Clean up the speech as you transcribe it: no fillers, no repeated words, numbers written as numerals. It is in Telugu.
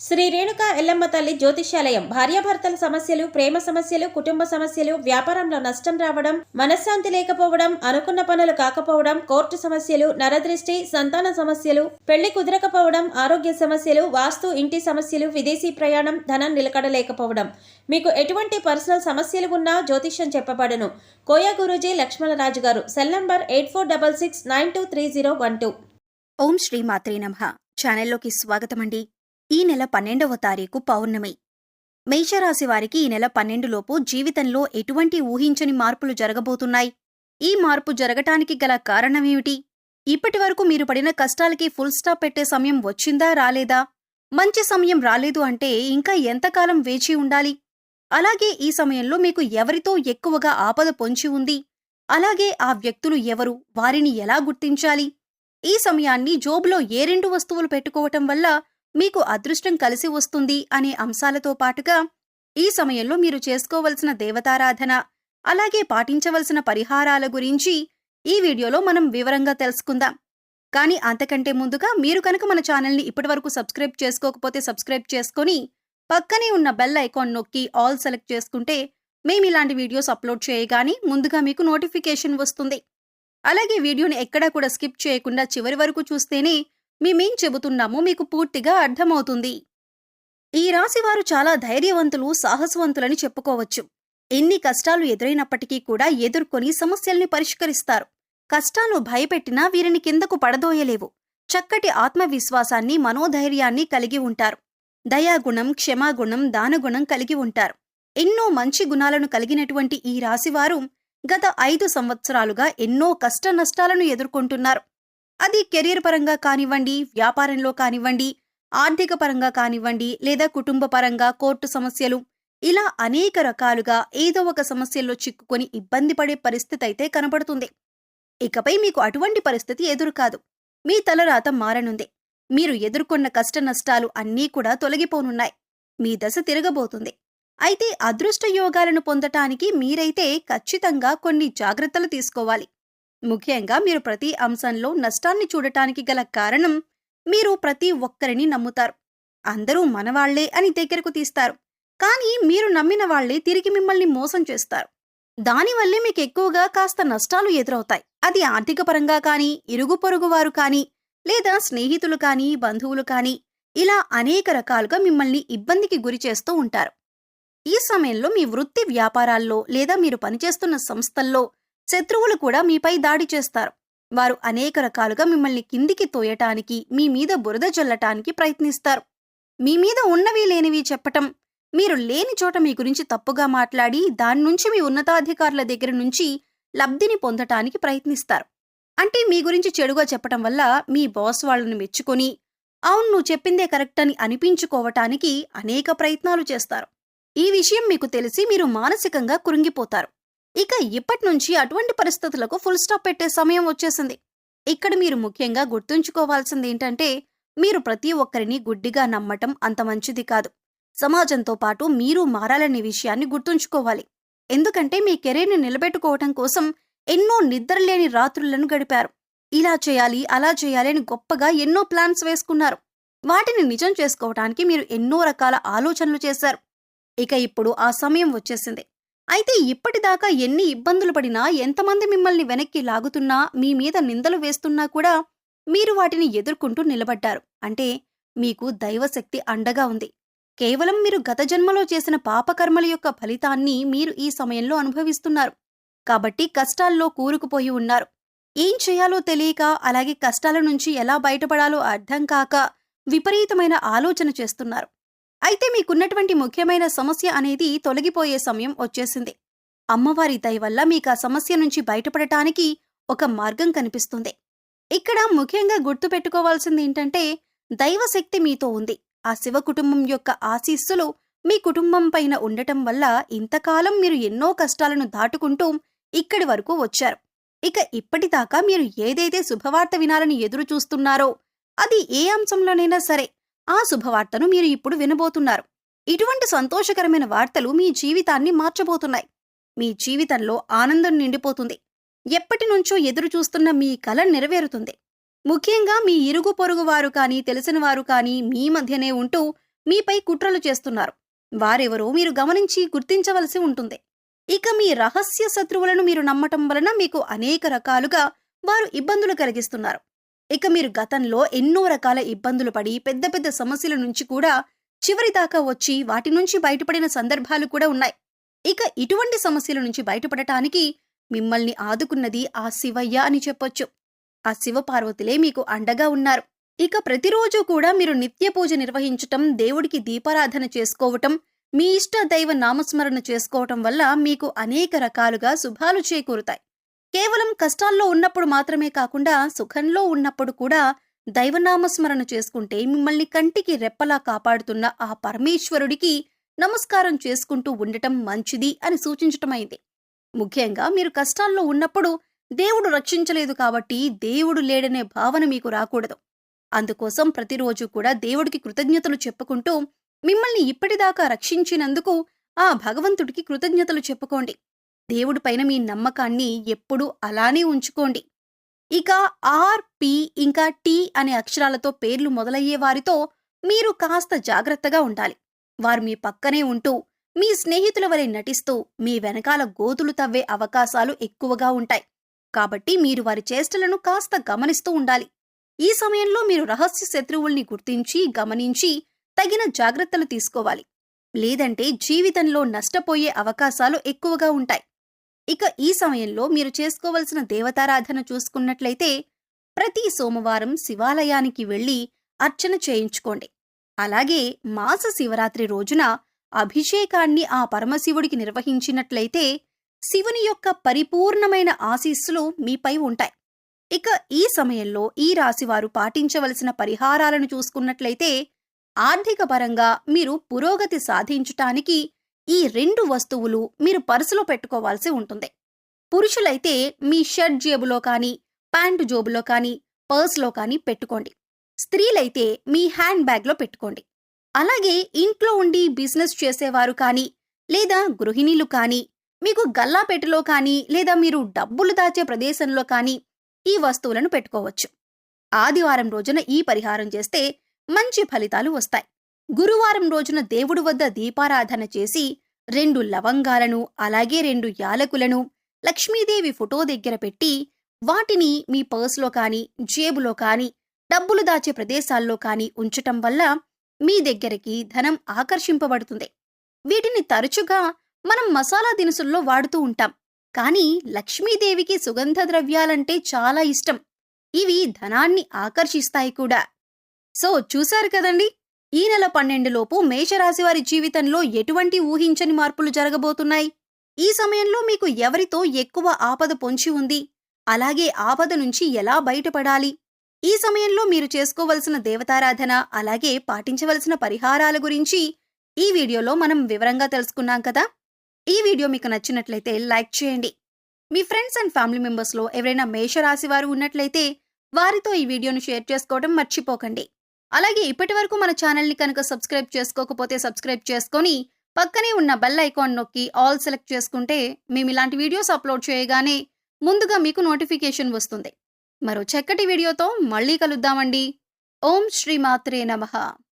శ్రీ రేణుక ఎల్లమ్మ తల్లి జ్యోతిష్యాలయం భార్యాభర్తల సమస్యలు, ప్రేమ సమస్యలు, కుటుంబ సమస్యలు, వ్యాపారంలో నష్టం రావడం, మనశ్శాంతి లేకపోవడం, అనుకున్న పనులు కాకపోవడం, కోర్టు సమస్యలు, నరదృష్టి, సంతాన సమస్యలు, పెళ్లి కుదరకపోవడం, ఆరోగ్య సమస్యలు, వాస్తు, ఇంటి సమస్యలు, విదేశీ ప్రయాణం, ధనం నిలకడలేకపోవడం, మీకు ఎటువంటి పర్సనల్ సమస్యలు ఉన్నా జ్యోతిష్యం చెప్పబడును. కోయా గురూజీ లక్ష్మణరాజు గారు. Cell number 8466923012. ఓం శ్రీ మాత్రే నమః. ఛానల్లోకి స్వాగతమండి. ఈ నెల 12వ తారీఖు పౌర్ణమి. మేషరాశి వారికి ఈ నెల 12 లోపు జీవితంలో ఎటువంటి ఊహించని మార్పులు జరగబోతున్నాయి. ఈ మార్పు జరగటానికి గల కారణమేమిటి? ఇప్పటివరకు మీరు పడిన కష్టాలకి ఫుల్ స్టాప్ పెట్టే సమయం వచ్చిందా రాలేదా? మంచి సమయం రాలేదు అంటే ఇంకా ఎంతకాలం వేచి ఉండాలి? అలాగే ఈ సమయంలో మీకు ఎవరితో ఎక్కువగా ఆపద పొంచి ఉంది? అలాగే ఆ వ్యక్తులు ఎవరు? వారిని ఎలా గుర్తించాలి? ఈ సమయాన్ని జోబులో ఏ 2 వస్తువులు పెట్టుకోవటం వల్ల మీకు అదృష్టం కలిసి వస్తుంది అనే అంశాలతో పాటుగా ఈ సమయంలో మీరు చేసుకోవలసిన దేవతారాధన, అలాగే పాటించవలసిన పరిహారాల గురించి ఈ వీడియోలో మనం వివరంగా తెలుసుకుందాం. కానీ అంతకంటే ముందుగా మీరు కనుక మన ఛానల్ని ఇప్పటివరకు సబ్స్క్రైబ్ చేసుకోకపోతే సబ్స్క్రైబ్ చేసుకొని పక్కనే ఉన్న బెల్ ఐకాన్ నొక్కి ఆల్ సెలెక్ట్ చేసుకుంటే మేము ఇలాంటి వీడియోస్ అప్లోడ్ చేయగానే ముందుగా మీకు నోటిఫికేషన్ వస్తుంది. అలాగే వీడియోని ఎక్కడా కూడా స్కిప్ చేయకుండా చివరి వరకు చూస్తేనే మేమేం చెబుతున్నామో మీకు పూర్తిగా అర్థమవుతుంది. ఈ రాశివారు చాలా ధైర్యవంతులు, సాహసవంతులని చెప్పుకోవచ్చు. ఎన్ని కష్టాలు ఎదురైనప్పటికీ కూడా ఎదుర్కొని సమస్యల్ని పరిష్కరిస్తారు. కష్టాలు భయపెట్టినా వీరిని కిందకు పడదోయలేవు. చక్కటి ఆత్మవిశ్వాసాన్ని, మనోధైర్యాన్ని కలిగి ఉంటారు. దయాగుణం, క్షమాగుణం, దానగుణం కలిగి ఉంటారు. ఎన్నో మంచి గుణాలను కలిగినటువంటి ఈ రాశివారు గత 5 సంవత్సరాలుగా ఎన్నో కష్ట నష్టాలను ఎదుర్కొంటున్నారు. అది కెరీర్ పరంగా కానివ్వండి, వ్యాపారంలో కానివ్వండి, ఆర్థిక పరంగా కానివ్వండి, లేదా కుటుంబ పరంగా, కోర్టు సమస్యలు, ఇలా అనేక రకాలుగా ఏదో ఒక సమస్యల్లో చిక్కుకొని ఇబ్బంది పడే పరిస్థితి అయితే కనబడుతుంది. ఇకపై మీకు అటువంటి పరిస్థితి ఎదురు కాదు. మీ తలరాత మారనుంది. మీరు ఎదుర్కొన్న కష్ట నష్టాలు అన్నీ కూడా తొలగిపోనున్నాయి. మీ దశ తిరగబోతుంది. అయితే అదృష్ట యోగాలను పొందటానికి మీరైతే ఖచ్చితంగా కొన్ని జాగ్రత్తలు తీసుకోవాలి. ముఖ్యంగా మీరు ప్రతి అంశంలో నష్టాన్ని చూడటానికి గల కారణం మీరు ప్రతి ఒక్కరిని నమ్ముతారు. అందరూ మనవాళ్లే అని దగ్గరకు తీస్తారు. కానీ మీరు నమ్మిన వాళ్లే తిరిగి మిమ్మల్ని మోసం చేస్తారు. దానివల్లే మీకు ఎక్కువగా కాస్త నష్టాలు ఎదురవుతాయి. అది ఆర్థిక పరంగా కానీ, ఇరుగు పొరుగు వారు కానీ, లేదా స్నేహితులు కానీ, బంధువులు కానీ, ఇలా అనేక రకాలుగా మిమ్మల్ని ఇబ్బందికి గురి చేస్తూ ఉంటారు. ఈ సమయంలో మీ వృత్తి వ్యాపారాల్లో లేదా మీరు పనిచేస్తున్న సంస్థల్లో శత్రువులు కూడా మీపై దాడి చేస్తారు. వారు అనేక రకాలుగా మిమ్మల్ని కిందికి తోయటానికి, మీ మీద బురద జల్లటానికి ప్రయత్నిస్తారు. మీ మీద ఉన్నవి లేనివి చెప్పటం, మీరు లేని చోట మీ గురించి తప్పుగా మాట్లాడి దాని నుంచి మీ ఉన్నతాధికారుల దగ్గర నుంచి లబ్ధిని పొందటానికి ప్రయత్నిస్తారు. అంటే మీ గురించి చెడుగా చెప్పటం వల్ల మీ బాస్ వాళ్లను మెచ్చుకొని, అవును నువ్వు చెప్పిందే కరెక్ట్ అని అనిపించుకోవటానికి అనేక ప్రయత్నాలు చేస్తారు. ఈ విషయం మీకు తెలిసి మీరు మానసికంగా కృంగిపోతారు. ఇక ఇప్పటినుంచి అటువంటి పరిస్థితులకు ఫుల్ స్టాప్ పెట్టే సమయం వచ్చేసింది. ఇక్కడ మీరు ముఖ్యంగా గుర్తుంచుకోవాల్సిందేంటంటే, మీరు ప్రతి ఒక్కరిని గుడ్డిగా నమ్మటం అంత మంచిది కాదు. సమాజంతో పాటు మీరు మారాలనే విషయాన్ని గుర్తుంచుకోవాలి. ఎందుకంటే మీ కెరీర్ని నిలబెట్టుకోవటం కోసం ఎన్నో నిద్రలేని రాత్రులను గడిపారు. ఇలా చేయాలి, అలా చేయాలి అని గొప్పగా ఎన్నో ప్లాన్స్ వేసుకున్నారు. వాటిని నిజం చేసుకోవటానికి మీరు ఎన్నో రకాల ఆలోచనలు చేశారు. ఇక ఇప్పుడు ఆ సమయం వచ్చేసింది. అయితే ఇప్పటిదాకా ఎన్ని ఇబ్బందులు పడినా, ఎంతమంది మిమ్మల్ని వెనక్కి లాగుతున్నా, మీ మీద నిందలు వేస్తున్నా కూడా మీరు వాటిని ఎదుర్కొంటూ నిలబడ్డారు. అంటే మీకు దైవశక్తి అండగా ఉంది. కేవలం మీరు గత జన్మలో చేసిన పాపకర్మల యొక్క ఫలితాన్ని మీరు ఈ సమయంలో అనుభవిస్తున్నారు. కాబట్టి కష్టాల్లో కూరుకుపోయి ఉన్నారు. ఏం చేయాలో తెలియక, అలాగే కష్టాల నుంచి ఎలా బయటపడాలో అర్థం కాక విపరీతమైన ఆలోచన చేస్తున్నారు. అయితే మీకున్నటువంటి ముఖ్యమైన సమస్య అనేది తొలగిపోయే సమయం వచ్చేసింది. అమ్మవారి దయ వల్ల మీకు ఆ సమస్య నుంచి బయటపడటానికి ఒక మార్గం కనిపిస్తుంది. ఇక్కడ ముఖ్యంగా గుర్తుపెట్టుకోవాల్సింది ఏంటంటే, దైవశక్తి మీతో ఉంది. ఆ శివ కుటుంబం యొక్క ఆశీస్సులు మీ కుటుంబం పైన ఉండటం వల్ల ఇంతకాలం మీరు ఎన్నో కష్టాలను దాటుకుంటూ ఇక్కడి వరకు వచ్చారు. ఇక ఇప్పటిదాకా మీరు ఏదైతే శుభవార్త వినాలని ఎదురు చూస్తున్నారో, అది ఏ అంశంలోనైనా సరే ఆ శుభవార్తను మీరు ఇప్పుడు వినబోతున్నారు. ఇటువంటి సంతోషకరమైన వార్తలు మీ జీవితాన్ని మార్చబోతున్నాయి. మీ జీవితంలో ఆనందం నిండిపోతుంది. ఎప్పటినుంచో ఎదురు చూస్తున్న మీ కల నెరవేరుతుంది. ముఖ్యంగా మీ ఇరుగు పొరుగు వారు కానీ, తెలిసిన వారు కానీ మీ మధ్యనే ఉంటూ మీపై కుట్రలు చేస్తున్నారు. వారెవరో మీరు గమనించి గుర్తించవలసి ఉంటుంది. ఇక మీ రహస్య శత్రువులను మీరు నమ్మటం వలన మీకు అనేక రకాలుగా వారు ఇబ్బందులు కలిగిస్తున్నారు. ఇక మీరు గతంలో ఎన్నో రకాల ఇబ్బందులు పడి పెద్ద పెద్ద సమస్యల నుంచి కూడా చివరి దాకా వచ్చి వాటి నుంచి బయటపడిన సందర్భాలు కూడా ఉన్నాయి. ఇక ఇటువంటి సమస్యల నుంచి బయటపడటానికి మిమ్మల్ని ఆదుకున్నది ఆ శివయ్య అని చెప్పొచ్చు. ఆ శివపార్వతులే మీకు అండగా ఉన్నారు. ఇక ప్రతిరోజు కూడా మీరు నిత్య పూజ నిర్వహించటం, దేవుడికి దీపారాధన చేసుకోవటం, మీ ఇష్ట దైవ నామస్మరణ చేసుకోవటం వల్ల మీకు అనేక రకాలుగా శుభాలు చేకూరుతాయి. కేవలం కష్టాల్లో ఉన్నప్పుడు మాత్రమే కాకుండా సుఖంలో ఉన్నప్పుడు కూడా దైవనామస్మరణ చేసుకుంటే మిమ్మల్ని కంటికి రెప్పలా కాపాడుతున్న ఆ పరమేశ్వరుడికి నమస్కారం చేసుకుంటూ ఉండటం మంచిది అని సూచించటమైంది. ముఖ్యంగా మీరు కష్టాల్లో ఉన్నప్పుడు దేవుడు రక్షించలేదు కాబట్టి దేవుడు లేడనే భావన మీకు రాకూడదు. అందుకోసం ప్రతిరోజు కూడా దేవుడికి కృతజ్ఞతలు చెప్పుకుంటూ మిమ్మల్ని ఇప్పటిదాకా రక్షించినందుకు ఆ భగవంతుడికి కృతజ్ఞతలు చెప్పుకోండి. దేవుడిపైన మీ నమ్మకాన్ని ఎప్పుడూ అలానే ఉంచుకోండి. ఇక ఆర్, పి ఇంకా టి అనే అక్షరాలతో పేర్లు మొదలయ్యే వారితో మీరు కాస్త జాగ్రత్తగా ఉండాలి. వారు మీ పక్కనే ఉంటూ మీ స్నేహితుల వలె నటిస్తూ మీ వెనకాల గోతులు తవ్వే అవకాశాలు ఎక్కువగా ఉంటాయి. కాబట్టి మీరు వారి చేష్టలను కాస్త గమనిస్తూ ఉండాలి. ఈ సమయంలో మీరు రహస్య శత్రువుల్ని గుర్తించి గమనించి తగిన జాగ్రత్తలు తీసుకోవాలి. లేదంటే జీవితంలో నష్టపోయే అవకాశాలు ఎక్కువగా ఉంటాయి. ఇక ఈ సమయంలో మీరు చేసుకోవలసిన దేవతారాధన చూసుకున్నట్లయితే ప్రతి సోమవారం శివాలయానికి వెళ్లి అర్చన చేయించుకోండి. అలాగే మాస శివరాత్రి రోజున అభిషేకాన్ని ఆ పరమశివుడికి నిర్వహించినట్లయితే శివుని యొక్క పరిపూర్ణమైన ఆశీస్సులు మీపై ఉంటాయి. ఇక ఈ సమయంలో ఈ రాశివారు పాటించవలసిన పరిహారాలను చూసుకున్నట్లయితే ఆర్థిక పరంగా మీరు పురోగతి సాధించటానికి ఈ 2 వస్తువులు మీరు పర్సులో పెట్టుకోవాల్సి ఉంటుంది. పురుషులైతే మీ షర్ట్ జేబులో కానీ, ప్యాంటు జోబులో కానీ, పర్స్లో కానీ పెట్టుకోండి. స్త్రీలైతే మీ హ్యాండ్ బ్యాగ్లో పెట్టుకోండి. అలాగే ఇంట్లో ఉండి బిజినెస్ చేసేవారు కానీ, లేదా గృహిణీలు కానీ, మీకు గల్లాపెట్టెలో కానీ, లేదా మీరు డబ్బులు దాచే ప్రదేశంలో కానీ ఈ వస్తువులను పెట్టుకోవచ్చు. ఆదివారం రోజున ఈ పరిహారం చేస్తే మంచి ఫలితాలు వస్తాయి. గురువారం రోజున దేవుడి వద్ద దీపారాధన చేసి 2 లవంగాలను అలాగే 2 యాలకులను లక్ష్మీదేవి ఫోటో దగ్గర పెట్టి వాటిని మీ పర్సులో కానీ, జేబులో కానీ, డబ్బులు దాచే ప్రదేశాల్లో కానీ ఉంచటం వల్ల మీ దగ్గరికి ధనం ఆకర్షింపబడుతుంది. వీటిని తరచుగా మనం మసాలా దినుసుల్లో వాడుతూ ఉంటాం. కానీ లక్ష్మీదేవికి సుగంధ ద్రవ్యాలంటే చాలా ఇష్టం. ఇవి ధనాన్ని ఆకర్షిస్తాయి కూడా. సో చూశారు కదండి, ఈ నెల 12 లోపు మేషరాశి వారి జీవితంలో ఎటువంటి ఊహించని మార్పులు జరగబోతున్నాయి. ఈ సమయంలో మీకు ఎవరితో ఎక్కువ ఆపద పొంచి ఉంది, అలాగే ఆపద నుంచి ఎలా బయటపడాలి, ఈ సమయంలో మీరు చేసుకోవలసిన దేవతారాధన అలాగే పాటించవలసిన పరిహారాల గురించి ఈ వీడియోలో మనం వివరంగా తెలుసుకున్నాం కదా. ఈ వీడియో మీకు నచ్చినట్లయితే లైక్ చేయండి. మీ ఫ్రెండ్స్ అండ్ ఫ్యామిలీ మెంబర్స్లో ఎవరైనా మేషరాశి వారు ఉన్నట్లయితే వారితో ఈ వీడియోను షేర్ చేసుకోవడం మర్చిపోకండి. అలాగే ఇప్పటివరకు మన ఛానల్ని కనుక సబ్స్క్రైబ్ చేసుకోకపోతే సబ్స్క్రైబ్ చేసుకొని పక్కనే ఉన్న బెల్ ఐకాన్ నొక్కి ఆల్ సెలెక్ట్ చేసుకుంటే మేము ఇలాంటి వీడియోస్ అప్లోడ్ చేయగానే ముందుగా మీకు నోటిఫికేషన్ వస్తుంది. మరో చక్కటి వీడియోతో మళ్ళీ కలుద్దామండి. ఓం శ్రీ మాత్రే నమః.